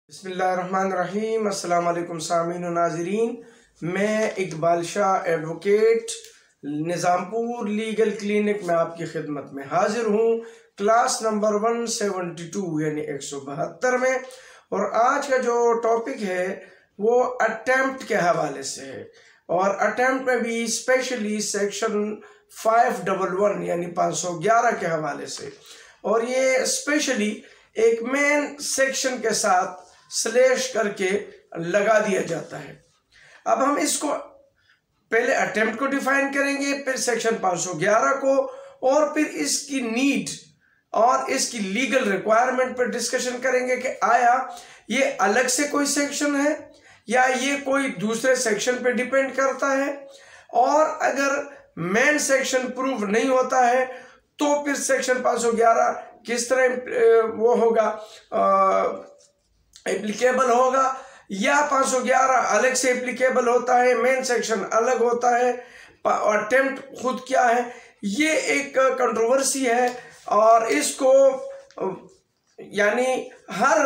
बिस्मिल्लाहिर्रहमानिर्रहीम। अस्सलाम वालेकुम सामीन व नाज़रीन। मैं Iqbal Shah advocate Nizampur legal clinic में आपकी खिदमत में हाजिर हूँ क्लास नंबर 172 यानी 172 में। और आज का जो टॉपिक है वो अटेम्प्ट के हवाले से है और अटेम्प्ट में भी स्पेशली सेक्शन 511 यानी 511 के हवाले से। और ये स्पेशली एक मेन सेक्शन के साथ स्लैश करके लगा दिया जाता है। अब हम इसको पहले अटेम्प्ट को डिफाइन करेंगे, फिर सेक्शन 511 को, और फिर इसकी नीड और इसकी लीगल रिक्वायरमेंट पर डिस्कशन करेंगे कि आया ये अलग से कोई सेक्शन है या ये कोई दूसरे सेक्शन पर डिपेंड करता है, और अगर मेन सेक्शन प्रूव नहीं होता है तो फिर सेक्शन 511 किस तरह वो होगा, एप्लीकेबल होगा, या 511 अलग से एप्लीकेबल होता है, मेन सेक्शन अलग होता है, अटेम्प्ट खुद क्या है। ये एक कंट्रोवर्सी है और इसको यानी हर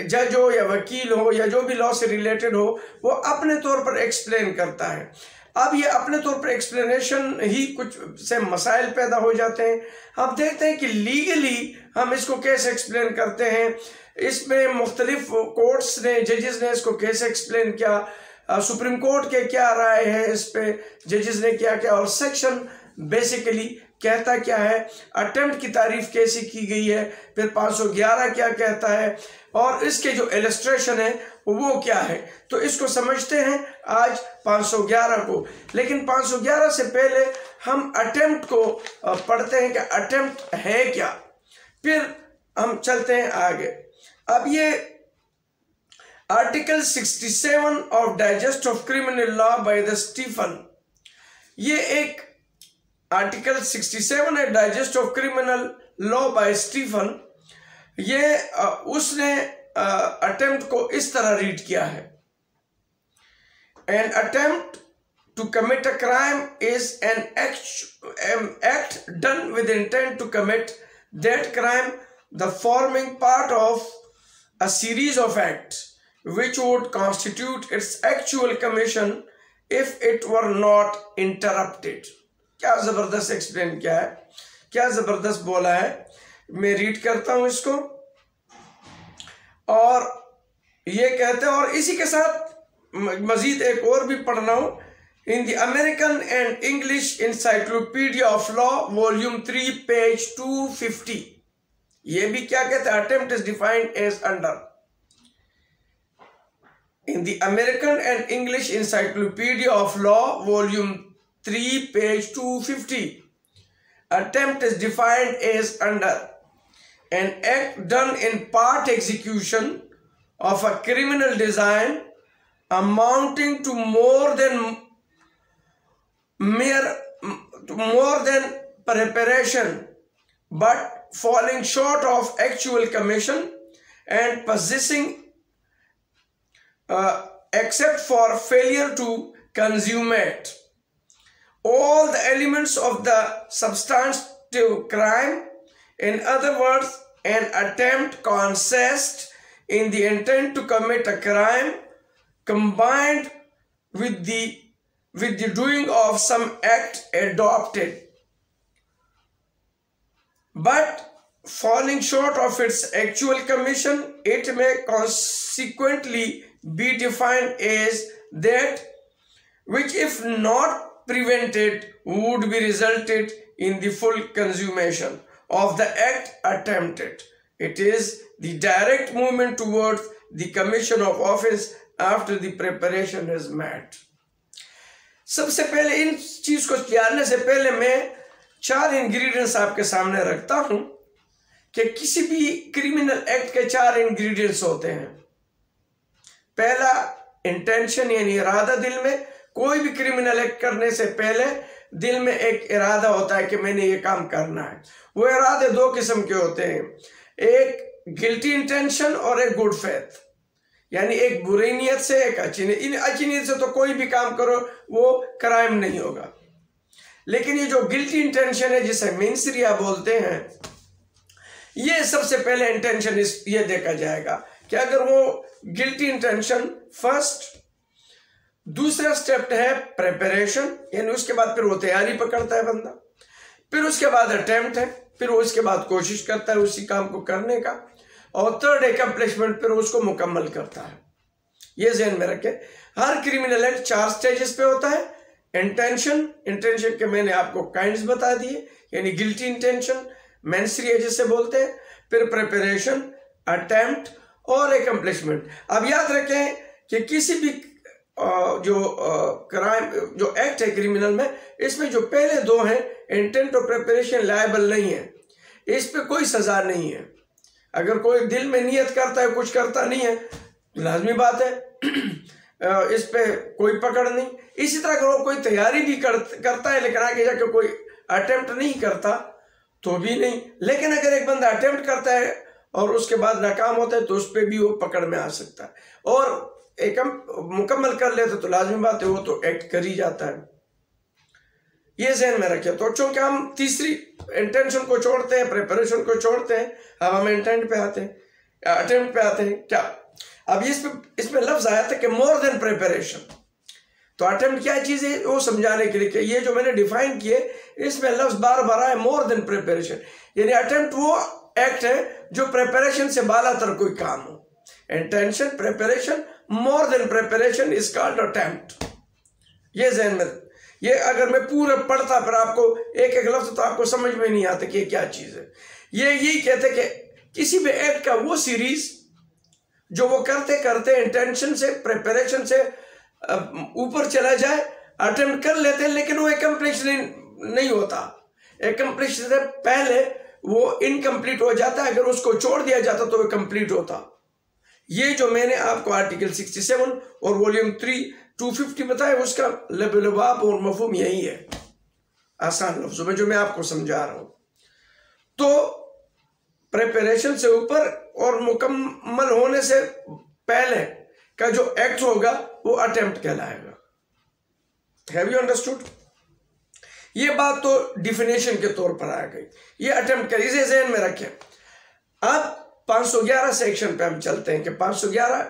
जज हो या वकील हो या जो भी लॉ से रिलेटेड हो वो अपने तौर पर एक्सप्लेन करता है। अब ये अपने तौर पर एक्सप्लेनेशन ही कुछ से मसाइल पैदा हो जाते हैं। हम देखते हैं कि लीगली हम इसको कैसे एक्सप्लेन करते हैं, इसमें मुख्तलिफ कोर्ट्स ने, जजेस ने इसको कैसे एक्सप्लेन किया, सुप्रीम कोर्ट के क्या राय है इस पे, जजेस ने क्या क्या, और सेक्शन बेसिकली कहता क्या है, अटेम्प्ट की तारीफ कैसी की गई है, फिर 511 क्या कहता है और इसके जो इलस्ट्रेशन है वो क्या है। तो इसको समझते हैं आज 511 को। लेकिन 511 से पहले हम अटेम्प्ट को पढ़ते हैं कि अटेम्प्ट है क्या, फिर हम चलते हैं आगे। अब ये article 67 of digest of criminal law by the Stephen, ये एक आर्टिकल 67 है digest of criminal law by Stephen. ये उसने अटेम्प्ट को इस तरह रीड किया है, an attempt to commit a crime is an act done with intent to commit that crime, the forming part of a series of acts which would constitute its actual commission if it were not interrupted। क्या जबरदस्त explain किया है, क्या जबरदस्त बोला है। मैं read करता हूं इसको, और ये कहते हैं, और इसी के साथ मजीद एक और भी पढ़ना हूं। In the American and English encyclopaedia of law volume 3 page 250, ये भी क्या कहते हैं, attempt is defined as under. In the American and English encyclopaedia of law volume 3 page 250, attempt is defined as under an act done in part execution of a criminal design amounting to more than preparation but falling short of actual commission and possessing except for failure to consummate all the elements of the substantive crime. In other words, an attempt consists in the intent to commit a crime combined with the doing of some act adopted but falling short of its actual commission. It may consequently be defined as that which, if not prevented, would be resulted in the full consummation of the act attempted. It is the direct movement towards the commission of offense after the preparation is made। सबसे पहले इन चीज को जानने से पहले मैं 4 ingredients आपके सामने रखता हूं कि किसी भी क्रिमिनल एक्ट के 4 इंग्रेडिएंट्स होते हैं। पहला इंटेंशन यानी इरादा, दिल में कोई भी क्रिमिनल एक्ट करने से पहले दिल में एक इरादा होता है कि मैंने ये काम करना है। वो इरादे 2 किस्म के होते हैं, एक गिल्टी इंटेंशन और एक गुड फेथ, यानी एक बुरी नीयत से, एक अच्छी नीयत से तो कोई भी काम करो वो क्राइम नहीं होगा। लेकिन ये जो गिल्टी इंटेंशन है जिसे मेंसरिया बोलते हैं, ये सबसे पहले इंटेंशन ये देखा जाएगा कि अगर वो गिल्टी इंटेंशन फर्स्ट, दूसरा स्टेप है प्रिपरेशन, यानी उसके बाद फिर वो तैयारी पकड़ता है बंदा, फिर उसके बाद अटेम्प्ट है, फिर वो उसके बाद कोशिश करता है उसी काम को करने का, और थर्ड एकम्प्लिशमेंट फिर उसको मुकम्मल करता है। ये ज़हन में रखें, हर क्रिमिनल एक्ट 4 स्टेजेस पे होता है। इंटेंशन, इंटेंशन के मैंने आपको काइंड्स बता दिए, यानी गिल्टी इंटेंशन, मेंस रे जिसे बोलते हैं, फिर प्रिपरेशन, अटेम्प्ट और एकम्प्लिशमेंट। अब याद रखें कि किसी भी जो क्राइम, जो एक्ट है क्रिमिनल में, इसमें जो पहले 2 हैं, इंटेंट और प्रिपरेशन, लायबल नहीं है, इस पे कोई सजा नहीं है। अगर कोई दिल में नियत करता है, कुछ करता नहीं है, तो लाजमी बात है इस पे कोई पकड़ नहीं। इसी तरह अगर वो कोई तैयारी भी करता है लेकिन आगे जाकर कोई अटेम्प्ट नहीं करता तो भी नहीं। लेकिन अगर एक बंदा अटेम्प्ट करता है और उसके बाद नाकाम होता है तो उस पर भी वो पकड़ में आ सकता है, और एक मुकम्मल कर लेते तो लाजमी बात है वो तो एक्ट कर ही जाता है। ये ज़हन में रखें। तो चूंकि हम तीसरी इंटेंशन को छोड़ते हैं, प्रिपरेशन को छोड़ते हैं, अब हम इंटेंट पे आते हैं, अटेम्प्ट पे आते हैं। क्या अब इसमें लफ्ज आया था कि मोर देन प्रिपरेशन। तो अटेम्प्ट क्या चीज़ है वो समझाने के लिए कि ये जो मैंने डिफाइन किए इसमें लफ्ज बार बार आया मोर देन प्रिपरेशन, यानी अटेम्प्ट वो एक्ट है जो प्रिपरेशन से बालातर कोई काम हो। Intention, preparation, more than preparation is called attempt. ये ज़हन में, ये अगर मैं पूरा पढ़ता फिर आपको एक एक लफ्ज तो आपको समझ में नहीं आता कि क्या चीज़ है। ये यही कहते कि किसी भी एक्ट का वो सीरीज जो वो करते करते इंटेंशन से, प्रिपरेशन से ऊपर चला जाए, अटेम्प्ट कर लेते हैं लेकिन वो एकम्प्लिश नहीं होता, एकम्प्लिश से पहले वो इनकम्प्लीट हो जाता है। अगर उसको छोड़ दिया जाता तो वो कंप्लीट होता। ये जो मैंने आपको आर्टिकल 67 और वॉल्यूम 3 250 बताया उसका लबाब और मफहूम यही है, आसान लफ्जों में जो मैं आपको समझा रहा हूं। तो प्रिपरेशन से ऊपर और मुकम्मल होने से पहले का जो एक्ट होगा वो अटेम्प्ट कहलाएगा। Have you understood? ये बात तो डिफिनेशन के तौर पर आ गई। ये अटेम्प्ट कर, इसे ज़हन में रखें। अब 511 सेक्शन पे हम चलते हैं कि 511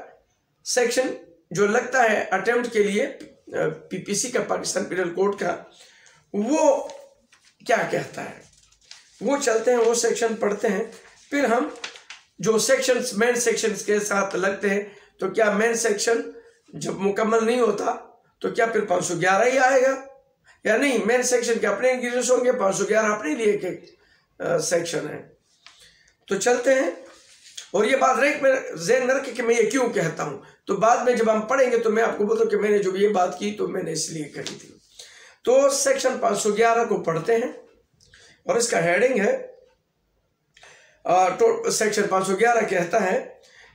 सेक्शन जो लगता है अटेम्प्ट के लिए पीपीसी का, पाकिस्तान पिनल कोड का, वो क्या कहता है वो चलते हैं, वो सेक्शन पढ़ते हैं। फिर हम जो सेक्शंस मेन सेक्शंस के साथ लगते हैं, तो क्या मेन सेक्शन जब मुकम्मल नहीं होता तो क्या फिर 511 ही आएगा या नहीं? मेन सेक्शन के अपने इंग्रीडिएंट्स होंगे, 511 अपने लिए एक सेक्शन है। तो चलते हैं, और ये बात ज़हन में रखें कि मैं ये क्यों कहता हूँ, तो बाद में जब हम पढ़ेंगे तो मैं आपको बोलूँ कि मैंने जो ये बात की तो मैंने इसलिए करी थी। तो सेक्शन 511 को पढ़ते हैं और इसका हेडिंग है, तो सेक्शन 511 कहता है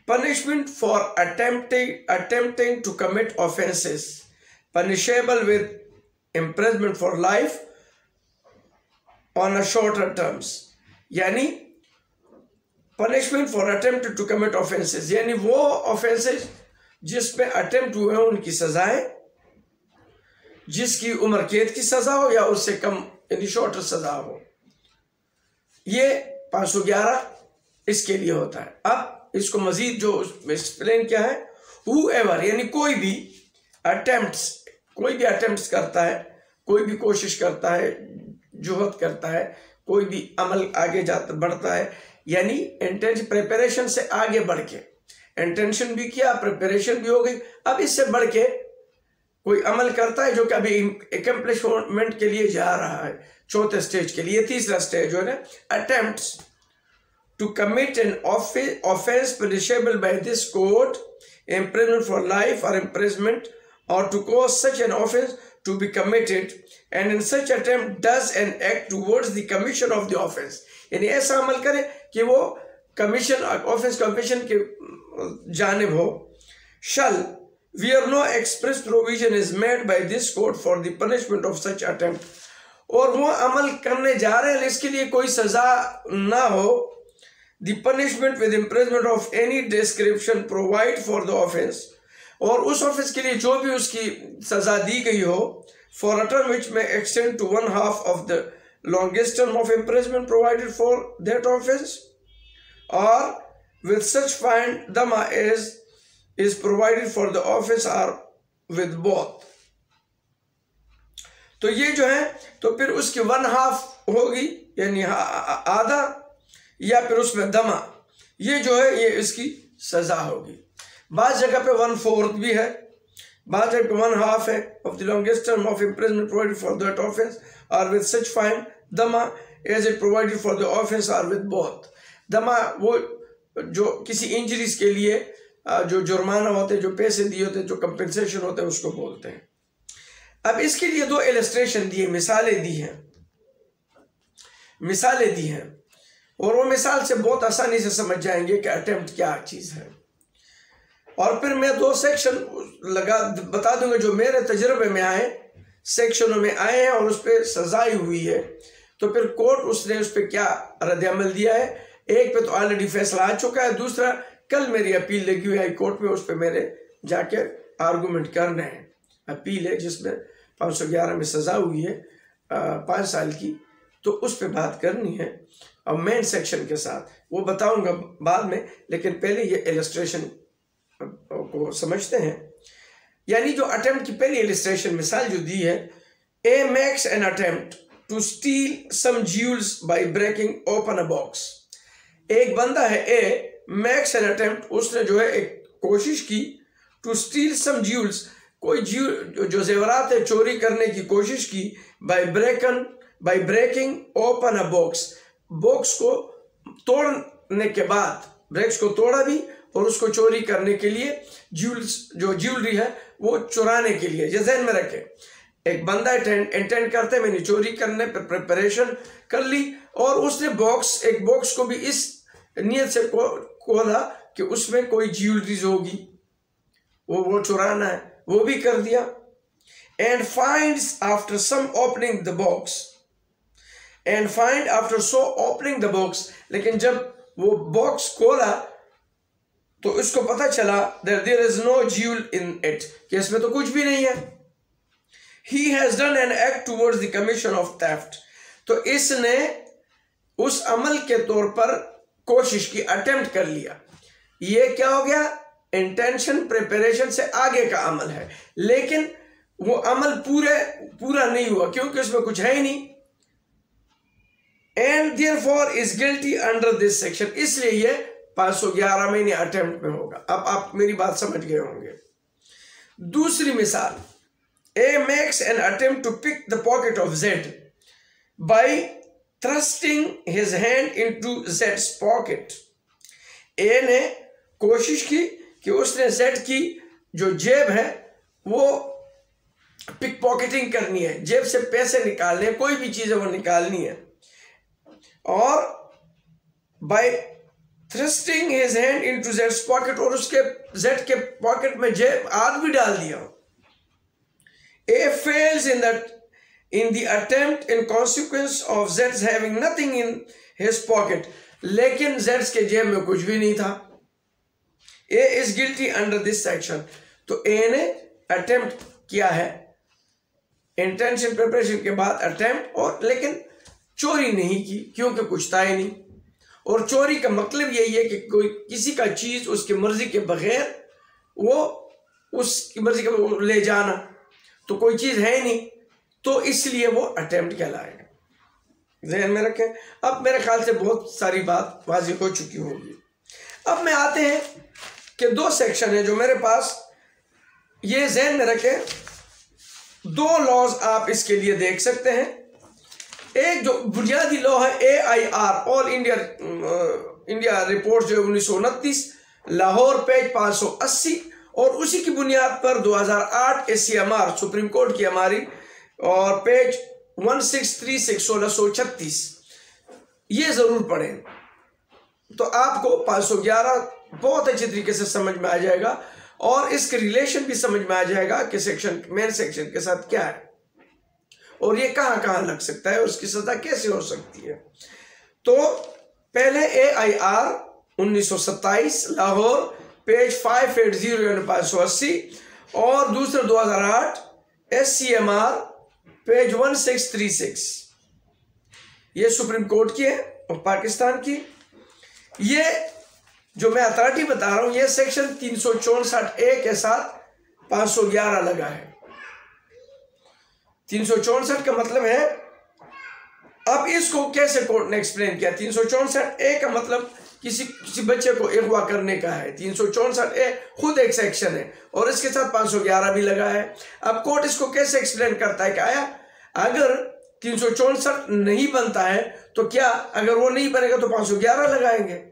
punishment for attempting to commit offences punishable with imprisonment for life on a shorter terms. यानी punishment for attempt to commit offences, यानी वो ऑफेंसेस जिसमें अटेम्प्ट हुए हों उनकी सजाएं, जिसकी उम्र कैद की सजा हो या उससे कम यानी शॉर्टर सजा हो। ये 511 इसके लिए होता है। अब इसको मजीद जो एक्सप्लेन किया है, हूएवर यानी कोई भी अटेम्प्ट्स करता है, कोई भी कोशिश करता है, जुहद करता है, कोई भी अमल आगे बढ़ता है, यानी इंटेंशन प्रिपरेशन से आगे बढ़ के इंटेंशन भी किया, प्रिपरेशन भी हो गई, अब इससे बढ़ के कोई अमल करता है जो कि अभी एकम्प्लिशमेंट के लिए जा रहा है, चौथे स्टेज के लिए। तीसरा स्टेज जो है ना, attempts to commit an offence punishable by this code, imprisonment for life or imprisonment, or to cause such an offense to be committed, and in such attempt does an act towards the commission of the offense। यानी ऐसा अमल करे कि वो commission, offence commission के जानिब हो। shall where no express provision is made by this code for the punishment of such attempt, और वो अमल करने जा रहे हैं इसके लिए कोई सजा ना हो, the punishment with imprisonment of any description provide for the offense, और उस ऑफेंस के लिए जो भी उसकी सजा दी गई हो, for a term which may extend to 1/2 of the longest term of imprisonment provided for that offense, or with such fine dama is provided for the office or with both। तो ये जो है तो फिर उसकी 1/2 होगी, यानी आधा, या फिर उसमें दमा, ये जो है ये इसकी सजा होगी। बाज़ जगह पे 1/4 भी है, बाज़ जगह पे 1/2 है। Of the longest term of imprisonment provided for that offence और विद सच फाइन दमा as it provided for the offence और विद बोथ। दमा वो जो किसी इंजरीज के लिए जो जुर्माना होते हैं, जो पैसे दिए होते हैं, जो कंपेंसेशन होते हैं, उसको बोलते हैं। अब इसके लिए 2 इलस्ट्रेशन दिए, मिसालें दी हैं, और वो मिसाल से बहुत आसानी से समझ जाएंगे कि अटेम्प्ट क्या चीज़ है। और फिर मैं 2 सेक्शन बता दूंगा जो मेरे तजुर्बे में आए, सेक्शनों में आए हैं और उस पर सजाई हुई है। तो फिर कोर्ट उसने उस पर क्या रद्द-ए-अमल दिया है। एक पे तो ऑलरेडी फैसला आ चुका है, दूसरा कल मेरी अपील लगी हुई हाई कोर्ट पे, उस पर मेरे जाके आर्गूमेंट करना है। अपील है जिसमें 511 में सज़ा हुई है 5 साल की, तो उस पर बात करनी है और मेन सेक्शन के साथ वो बताऊंगा बाद में। लेकिन पहले ये इलस्ट्रेशन को समझते हैं। यानी जो अटेम्प्ट की पहली इलस्ट्रेशन मिसाल जो दी है, A makes an attempt to steal some jewels by breaking open a box. एक बंदा है ए, मेक्स एन अटेम्प्ट, उसने जो है एक कोशिश की, टू स्टील सम ज्यूल्स, कोई जो जेवरात है चोरी करने की कोशिश की, by breaking open a box, box को तोड़ने के बाद, ब्रेक्स को तोड़ा भी और उसको चोरी करने के लिए, ज्यूलरी है वो चुराने के लिए। ये ज़हन में रखें, एक बंदा इंटेंड करते मैंने चोरी करने पर प्रिपरेशन कर ली और उसने एक बॉक्स को भी इस नियत से खोला कि उसमें कोई ज्यूलरीज होगी, वो चुराना है, वो भी कर दिया। And finds after some opening the box, opening the box, लेकिन जब वो बॉक्स खोला तो उसको पता चला there is no jewel in it, कि इसमें तो कुछ भी नहीं है। He has done an act towards the commission of theft, तो इसने उस अमल के तौर पर कोशिश की, अटेम्प्ट कर लिया। ये क्या हो गया, इंटेंशन प्रिपरेशन से आगे का अमल है, लेकिन वो अमल पूरा नहीं हुआ क्योंकि उसमें कुछ है ही नहीं। And therefore is guilty under this section, इसलिए ये 511 में अटेम्प्ट में होगा। अब आप मेरी बात समझ गए होंगे। दूसरी मिसाल, A makes an attempt to pick the pocket of Z by thrusting his hand into Z's pocket. A ने कोशिश की कि उसने Z की जो जेब है वो पिक पॉकेटिंग करनी है, जेब से पैसे निकालने, कोई भी चीज़ है वो निकालनी है, और by thrusting his hand into Z's pocket, और उसके Z के पॉकेट में जेब हाथ भी डाल दिया। A fails in the attempt in consequence of Z's having nothing in his pocket, लेकिन Z's के जेब में कुछ भी नहीं था। A is guilty under this section, तो A ने attempt किया है, intention preparation के बाद attempt, और लेकिन चोरी नहीं की क्योंकि कुछ था ही नहीं। और चोरी का मतलब यही है कि कोई किसी का चीज उसकी मर्जी के बगैर वो उसकी मर्जी के ले जाना, तो कोई चीज है ही नहीं, तो इसलिए वो अटेम्प्ट कहलाएगा। ज़हन में रखें। अब मेरे ख्याल से बहुत सारी बात वाज़िह हो चुकी होगी। अब मैं आते हैं कि 2 सेक्शन है जो मेरे पास, ये ज़हन में रखें, 2 लॉज आप इसके लिए देख सकते हैं। एक जो बुनियादी लॉ है AIR, ऑल इंडिया रिपोर्ट जो 1929, लाहौर पेज 580, और उसी की बुनियाद पर 2008 ACMR सुप्रीम कोर्ट की हमारी, और पेज 1636 1636, ये ज़रूर पढ़ें तो आपको 511 बहुत अच्छी तरीके से समझ में आ जाएगा, और इसके रिलेशन भी समझ में आ जाएगा कि सेक्शन मेन सेक्शन के साथ क्या है और ये कहाँ कहाँ लग सकता है, उसकी सजा कैसे हो सकती है। तो पहले AIR 1927 लाहौर पेज 580 580, और दूसरा 2008 SCMR पेज 1636, ये सुप्रीम कोर्ट की है और पाकिस्तान की। ये जो मैं अथॉरिटी बता रहा हूं ये सेक्शन 364A के साथ 511 लगा है। 364 का मतलब है, अब इसको कैसे कोर्ट ने एक्सप्लेन किया। 364A का मतलब किसी बच्चे को अगवा करने का है। 364A खुद एक सेक्शन है और इसके साथ 511 भी लगा है। अब कोर्ट इसको कैसे एक्सप्लेन करता है कि आया अगर 364 नहीं बनता है तो क्या, अगर वो नहीं बनेगा तो 511 लगाएंगे,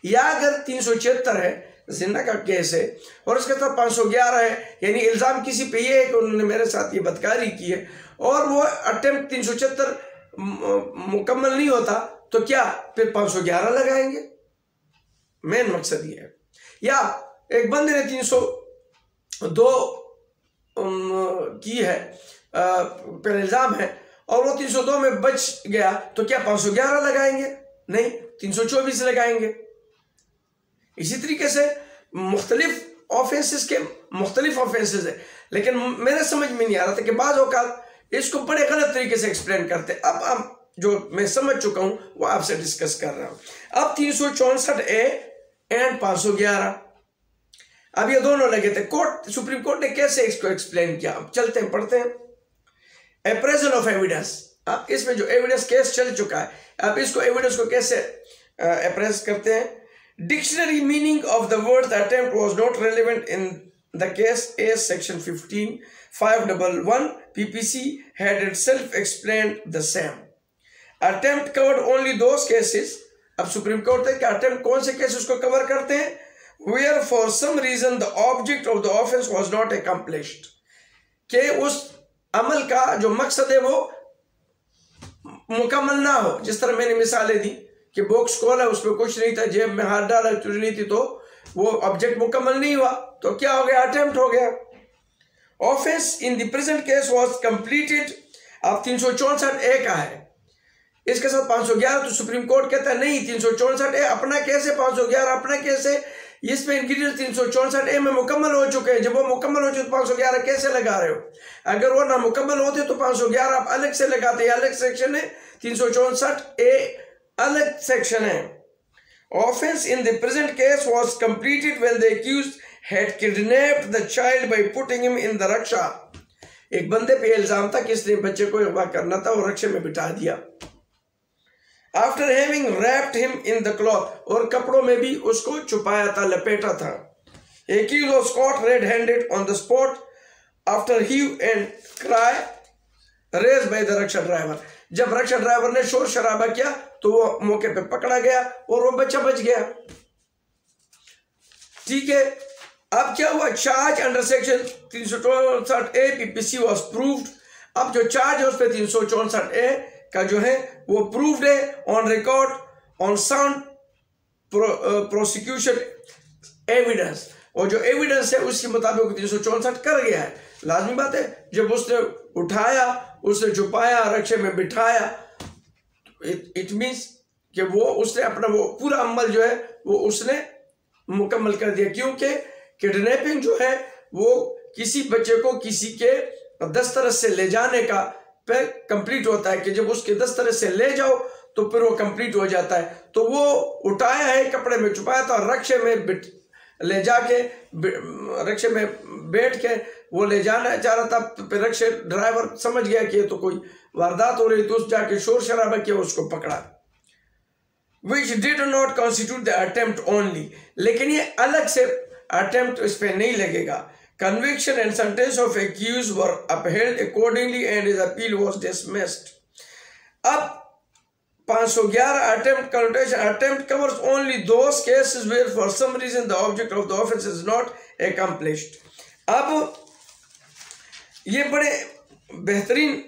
या अगर 376 है जिन्ना का केस है और उसके साथ 511 है, यानी इल्ज़ाम किसी पे ये है कि उन्होंने मेरे साथ ये बदकारी की है और वो अटेम्प्ट 376 मुकम्मल नहीं होता तो क्या फिर 511 लगाएंगे। मेन मकसद ये है। या एक बंदे ने 302 की है पर इल्ज़ाम है और वो 302 में बच गया तो क्या 511 लगाएंगे? नहीं, 324 लगाएंगे। इसी तरीके से मुख्तलिफ ऑफेंसेस के मुख्तलिफ ऑफेंसेस है, लेकिन मेरे समझ में नहीं आ रहा था कि बाज़ औक़ात इसको बड़े गलत तरीके से एक्सप्लेन करते। अब हम जो मैं समझ चुका हूं वो आपसे डिस्कस कर रहा हूं। अब 364A एंड 511, अब ये दोनों लगे थे। सुप्रीम कोर्ट ने कैसे इसको एक्सप्लेन किया, अब चलते हैं पढ़ते हैं। अप्रेजल ऑफ एविडेंस, अब इसमें जो एविडेंस केस चल चुका है, अब इसको एविडेंस को कैसे अप्रेज करते हैं। Dictionary meaning of the word attempt was not relevant in the case as section 15(511) PPC had itself explained the same. Attempt covered only those cases. अब सुप्रीम कोर्ट है कि अटेम्प्ट कौन से केसेस को कवर करते हैं, where for some reason the object of the offense was not accomplished, कि उस अमल का जो मकसद है वो मुकम्मल ना हो। जिस तरह मैंने मिसालें दी कि बॉक्स खोला उसमें कुछ नहीं था, जेब में हाथ डाला चोरी नहीं थी, तो वो ऑब्जेक्ट मुकम्मल नहीं हुआ तो क्या हो गया, अटेम्प्ट हो गया। Offence in the present case was completed, अब 364A का है, इसके साथ 511, तो सुप्रीम कोर्ट कहता है नहीं 364A अपना केस है, 511 अपना केस है, इसमें इंग्रीडिएंट 364A में मुकम्मल हो चुके हैं। जब वो मुकम्मल हो चुके तो 511 कैसे लगा रहे हो? अगर वो ना मुकम्मल होते तो 511 आप अलग से लगाते, अलग सेक्शन है, 364A अलग सेक्शन है। Offense in the present case was completed when the accused had kidnapped the child by putting him in the रक्षा। एक बंदे पे इल्जाम था कि इसने बच्चे को अगवा करना था और रक्षे में बिठा दिया। After having wrapped him in the cloth, और कपड़ों में भी उसको छुपाया था, लपेटा था। Accused was caught red-handed on the spot after hue and cry raised by the Raksha driver. जब रक्षा ड्राइवर ने शोर शराबा किया तो वो मौके पे पकड़ा गया और वो बच्चा बच गया। ठीक है, अब क्या हुआ, charge under section 364A PPC was proved. अब जो चार्ज है उस पर 364A का जो है वो प्रूव्ड है on record on sound prosecution evidence, और जो एविडेंस है उसके मुताबिक 364 कर गया है। लाजमी बात है, जब उसने उठाया, उसने छुपाया, रक्षे में बिठाया, इट मीन्स कि वो उसने अपना वो पूरा अमल जो है वो उसने मुकम्मल कर दिया। क्योंकि किडनैपिंग जो है वो किसी बच्चे को किसी के दस्तरस से ले जाने का पे कंप्लीट होता है कि जब उसके दस्तरस से ले जाओ तो फिर वो कंप्लीट हो जाता है। तो वो उठाया है, कपड़े में छुपाया था, रक्षे में ले जाके रक्षे में बैठ के वो ले जाना चाह रहा था, तो फिर रक्षे ड्राइवर समझ गया कि ये तो कोई वारदात हो रही, तो उस जाके शोर शराबा किया, उसको पकड़ा। Which did not constitute the attempt only, लेकिन ये अलग से अटेम्प्ट इस पे नहीं लगेगा। Conviction and sentence of accused were upheld accordingly and his appeal was dismissed. अब 511 attempt connotation, attempt covers only those cases where for some reason the object of the offense is not accomplished. अब ये बड़े बेहतरीन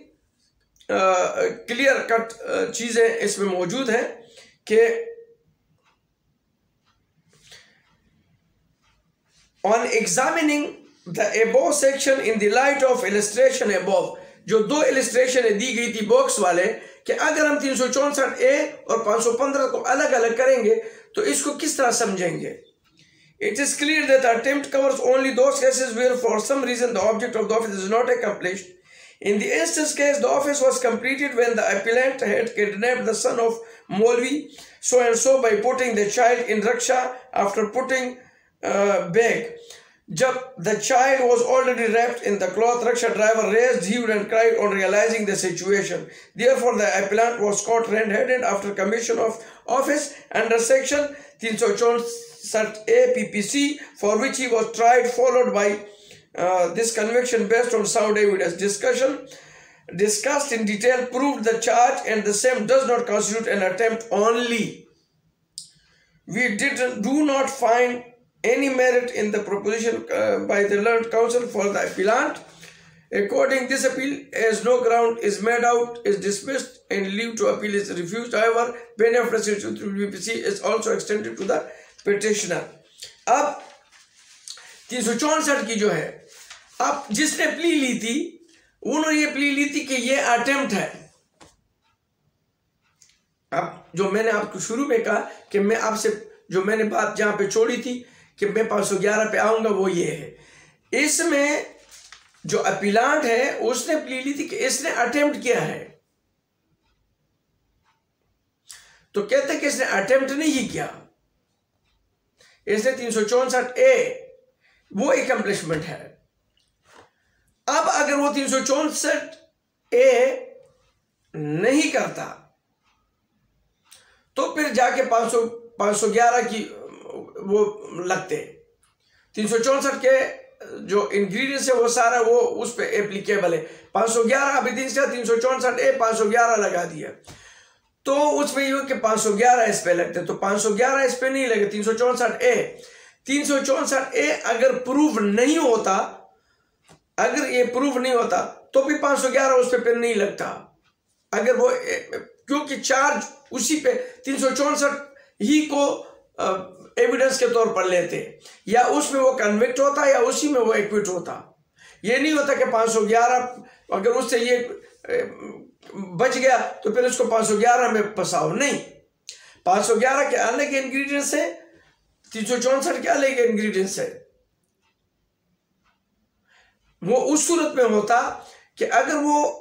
clear cut चीजें इसमें मौजूद हैं कि on examining the above section in the light of illustration above, जो दो इलिस्ट्रेशन दी गई थी बॉक्स वाले, कि अगर हम 364A और 515 को अलग अलग करेंगे तो इसको किस तरह समझेंगे। It is clear that attempt covers only those cases where for some reason the object of the offense is not accomplished. In the instance case, the offense was completed when the appellant had kidnapped the son of Molvi so and so by putting the child in rickshaw after putting bag. Jab the child was already wrapped in the cloth, rickshaw driver raised, heaved and cried on realizing the situation. Therefore, the appellant was caught red-handed after commission of offense under section 364A PPC, for which he was tried, followed by this conviction based on sound evidence. Discussed in detail, proved the charge, and the same does not constitute an attempt only. We do not find any merit in the proposition by the learned counsel for the appellant. According this appeal, as no ground is made out, is dismissed and leave to appeal is refused. However, benefit to BPC is also extended to the petitioner. अब 364 की जो है, अब जिसने plea ली थी, उन्होंने ये plea ली थी कि ये अटेम्प्ट है। अब जो मैंने आपको शुरू में कहा कि मैं आपसे जो मैंने बात जहां पे छोड़ी थी कि मैं 511 पे आऊंगा, वो ये है। इसमें जो अपीलांट है उसने प्ली ली थी कि इसने अटेम्प्ट किया है, तो कहते कि इसने अटेम्प्ट नहीं किया, इसने 364A वो एकम्प्लिशमेंट है। अब अगर वो 364A नहीं करता तो फिर जाके 511 की वो लगते। 364 के जो इंग्रेडिएंट्स है वो सारा वो उस पे एप्लीकेबल है। 511 अभी 364A 511 लगा दिया, तो उसमें ये कि 511 इस पे लगते, तो 511 इस पे नहीं लगे। 364A अगर प्रूव नहीं होता, अगर ये प्रूव नहीं होता तो भी 511 उस पे फिर नहीं लगता। अगर वो क्योंकि चार्ज उसी पे 364 ही को एविडेंस के तौर पर लेते, या उसमें वो कन्विक्ट होता या उसी में वो एक्विट होता। ये नहीं होता कि 511 अगर उससे ये बच गया तो फिर उसको 511 में फंसाओ, नहीं। 511 के अलग इंग्रेडिएंट्स है, 364 के अलग इंग्रेडिएंट्स है। वो उस सूरत में होता कि अगर वो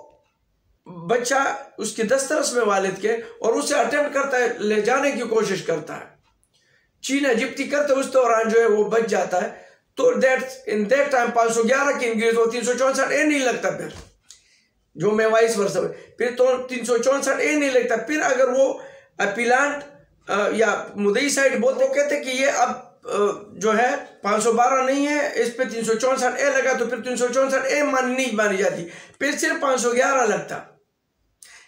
बच्चा उसकी दस्तरस में वालिद के और उसे अटेम्प्ट करता है, ले जाने की कोशिश करता है, चीना जिप्टी करते उस दौरान जो है वो बच जाता है, तो इन दैट टाइम 511 की इंग्रेडिएंट वो 364A नहीं लगता। फिर जो मैं वाइस वर्सा फिर तो 364A नहीं लगता। फिर अगर वो अपीलांट या मुदई साइड बोलते कहते कि ये अब जो है 512 नहीं है, इस पे 364A लगा, तो फिर 364A नहीं मानी जाती, फिर सिर्फ 511 लगता।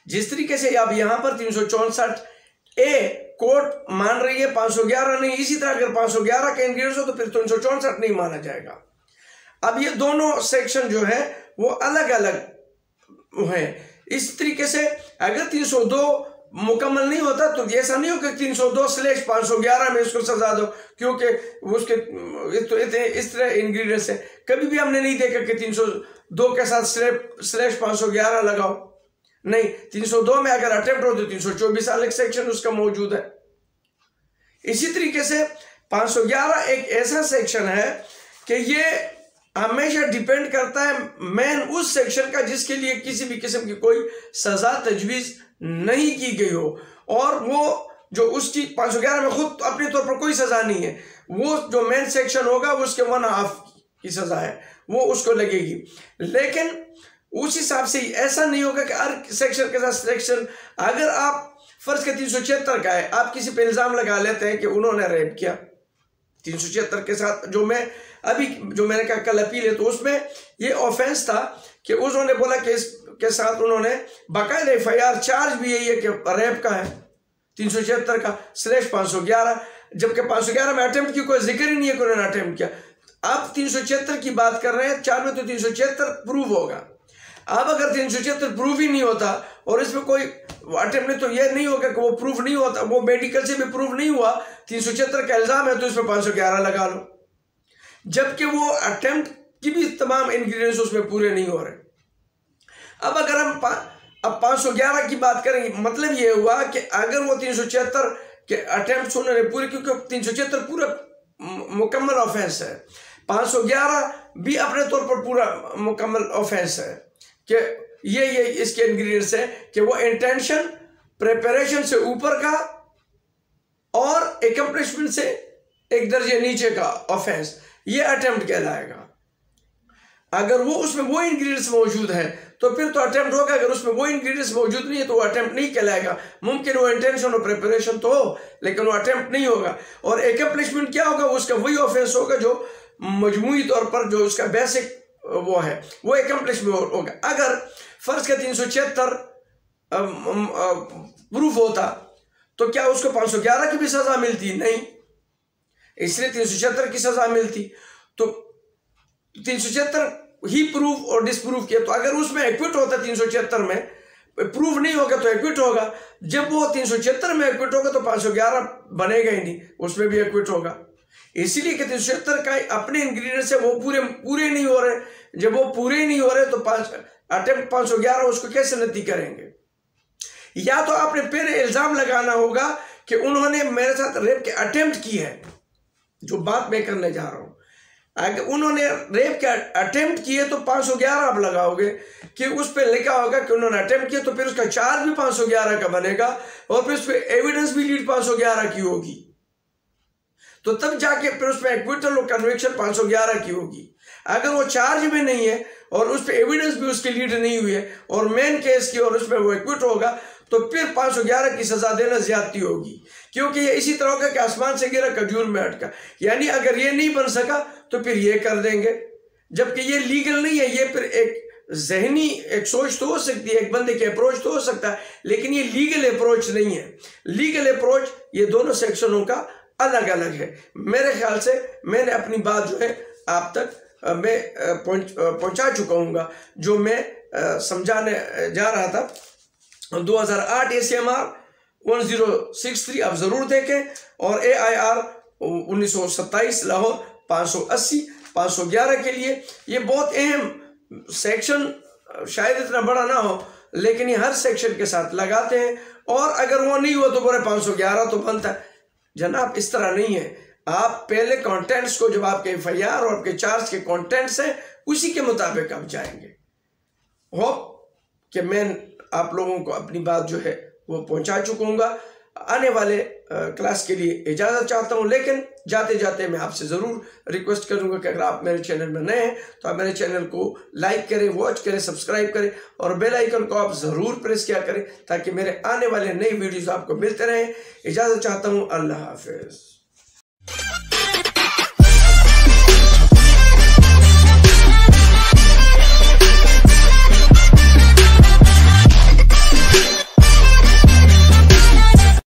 जिस तरीके से अब यहां पर 364A कोर्ट मान रही है, 511 नहीं, इसी तरह अगर 511 के इंग्रेडिएंट्स हो तो फिर 364 नहीं माना जाएगा। अब ये दोनों सेक्शन जो है वो अलग अलग है। इस तरीके से अगर 302 मुकम्मल नहीं होता तो ऐसा नहीं हो कि 302/511 में इसको सजा दो, क्योंकि उसके इस तरह इंग्रेडिएंट्स है। कभी भी हमने नहीं देखा कि 302 के साथ /511 लगाओ, नहीं। 302 में अगर अटेम्प्ट हो तो 324 अलग सेक्शन उसका मौजूद है। इसी तरीके से 511 एक ऐसा सेक्शन है कि ये हमेशा डिपेंड करता है मेन उस सेक्शन का जिसके लिए किसी भी किस्म की कोई सजा तजवीज नहीं की गई हो, और वो जो उसकी 511 में खुद अपने तौर पर कोई सजा नहीं है, वो जो मेन सेक्शन होगा उसके 1/2 की सजा है, वो उसको लगेगी। लेकिन उस हिसाब से ऐसा नहीं होगा कि हर सेक्शन के साथ सेक्शन, अगर आप फर्ज के 376 का है, आप किसी पे इल्जाम लगा लेते हैं कि उन्होंने रेप किया, 376 के साथ जो मैं अभी जो मैंने कहा कल अपील है, तो उसमें ये ऑफेंस था कि उन्होंने बोला कि इसके साथ उन्होंने बाकायदा FIR चार्ज भी यही है कि रेप का है 376 का /511, जबकि 511 में अटेम्प्ट की कोई जिक्र ही नहीं है कि उन्होंने अटेम्प्ट किया। अब 376 की बात कर रहे हैं, 4 में तो 376 प्रूव होगा। अब अगर 376 प्रूव ही नहीं होता और इसमें कोई अटेम्प्ट नहीं, तो ये नहीं होगा कि वो प्रूफ नहीं होता, वो मेडिकल से भी प्रूफ नहीं हुआ, 376 का इल्जाम है तो इसमें 511 लगा लो, जबकि वो अटेम्प्ट की भी तमाम इंग्रेडिएंट्स उसमें पूरे नहीं हो रहे। अब अगर हम अब 511 की बात करेंगे, मतलब ये हुआ कि अगर वो 376 के अटेम्प्ट उन्होंने पूरे, क्योंकि 376 पूरा मुकम्मल ऑफेंस है, 511 भी अपने तौर पर पूरा मुकम्मल ऑफेंस है, कि ये इसके इंग्रेडिएंट्स है कि वो इंटेंशन प्रिपरेशन से ऊपर का और एकम्प्लिशमेंट से एक दर्जे नीचे का ऑफेंस, ये अटेम्प्ट कहलाएगा। अगर वो उसमें वो इंग्रेडिएंट्स मौजूद है तो फिर तो अटेम्प्ट होगा, अगर उसमें वो इंग्रेडिएंट्स मौजूद नहीं है तो वो अटेम्प्ट नहीं कहलाएगा। मुमकिन वो इंटेंशन और प्रिपरेशन तो हो लेकिन वो अटेम्प्ट नहीं होगा। और एकम्प्लिशमेंट क्या होगा, उसका वही ऑफेंस होगा जो मजमूई तौर पर जो उसका बेसिक वो है वो एकम्प्लिशमेंट होगा। अगर फर्ज का 376 प्रूफ होता तो क्या उसको 511 की भी सजा मिलती? नहीं, इसलिए 376 की सजा मिलती। तो 376 ही प्रूफ और डिसप्रूफ किया, तो अगर उसमें एक्विट होता 376 में प्रूफ नहीं होगा तो एक्विट होगा। जब वो 376 में एक्विट होगा तो 511 बनेगा ही नहीं, उसमें भी एक्विट होगा। इसीलिए कि 376 का अपने इंग्रेडिएंट्स है वो पूरे नहीं हो रहे। जब वो पूरे नहीं हो रहे तो 511 उसको कैसे नती करेंगे? या तो आपने फिर इल्जाम लगाना होगा कि उन्होंने मेरे साथ रेप के अटेम्प्ट की है, जो बात मैं करने जा रहा हूं। अगर उन्होंने रेप के अटेम्प्ट किए तो 511 आप लगाओगे कि उस पर लिखा होगा कि उन्होंने अटेम्प्ट किया, तो फिर उसका चार्ज भी 511 का बनेगा और फिर उस पर एविडेंस भी लीड 511 की होगी। तो तब जाके फिर उस पर एक्विटल और कन्विक्शन 511 की होगी। अगर वो चार्ज में नहीं है और उस पर एविडेंस भी उसकी लीड नहीं हुई है और मेन केस की और उसमें वो एक्विट होगा तो फिर 511 की सजा देना ज्यादती होगी, क्योंकि ये इसी तरह का कि आसमान से गिरा खजूर में अटका। यानी अगर ये नहीं बन सका तो फिर ये कर देंगे, जबकि ये लीगल नहीं है। ये फिर एक जहनी एक सोच तो हो सकती है, एक बंदे की अप्रोच तो हो सकता है, लेकिन ये लीगल अप्रोच नहीं है। लीगल अप्रोच ये दोनों सेक्शनों का अलग अलग है। मेरे ख्याल से मैंने अपनी बात जो है आप तक मैं पहुंचा चुका हूँ। जो मैं समझाने जा रहा था 2008 ACMR 1063 आप जरूर देखें, और AIR 1927 लाहौर 580 511 के लिए। ये बहुत अहम सेक्शन, शायद इतना बड़ा ना हो लेकिन ये हर सेक्शन के साथ लगाते हैं, और अगर वो नहीं हुआ तो पूरे 511 तो बनता है। जनाब इस तरह नहीं है। आप पहले कंटेंट्स को, जब आपके FIR और आपके चार्ज के कंटेंट्स हैं उसी के मुताबिक आप जाएंगे। होप कि मैं आप लोगों को अपनी बात जो है वो पहुंचा चुका हूँ। आने वाले क्लास के लिए इजाज़त चाहता हूँ, लेकिन जाते जाते मैं आपसे ज़रूर रिक्वेस्ट करूँगा कि अगर आप मेरे चैनल में नए हैं तो आप मेरे चैनल को लाइक करें, वॉच करें, सब्सक्राइब करें और बेल आइकन को आप ज़रूर प्रेस किया करें ताकि मेरे आने वाले नई वीडियोज़ आपको मिलते रहें। इजाज़त चाहता हूँ। अल्लाह हाफिज़।